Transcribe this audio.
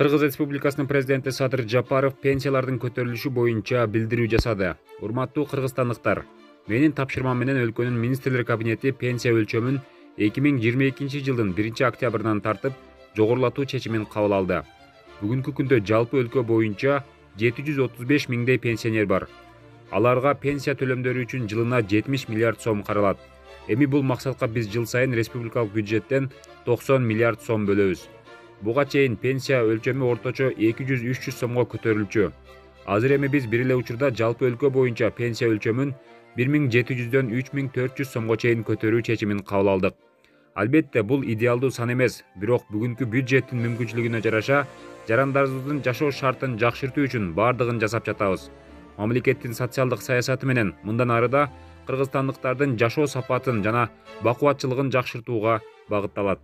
Кыргыз Республикасынын президенти Садыр Жапаров пенсиялардын көтөрүлүшү боюнча билдирүү жасады. Урматтуу кыргызстандыктар, менин тапшырмам менен өлкөнүн министрлер кабинети пенсия өлчөмүн 2022 жылдын 1 октябрынан тартып жогорулатуу чечимин кабыл алды. Бүгүнкү күндө жалпы өлкө боюнча 735 миңдей пенсионер бар. Аларга пенсия төлөмдөрү үчүн жылына 70 миллиард сом каралат. Эми бул максатка биз жыл сайын республикалык бюджеттен 90 миллиард сом бөлөбүз. Буга чейин пенсия өлчөмү орточо 200-300 сомго көтөрүлчү. Азыр эми биз бир эле учурда жалпы өлкө боюнча пенсия өлчөмүн 1700-дөн 3400 сомго чейин көтөрүү чечимин кабыл алдык. Албетте бул идеалдуу сан эмес, бирок бүгүнкү бюджеттин мүмкүнчүлүгүнө жараша жарандарыбыздын жашоо шартын жакшыртуу үчүн бардыгын жасап жатабыз. Мамлекеттин социалдык саясаты менен мындан ары да кыргызстандыктардын жашоо сапатын жана бакубатчылыгын жакшыртууга багытталат.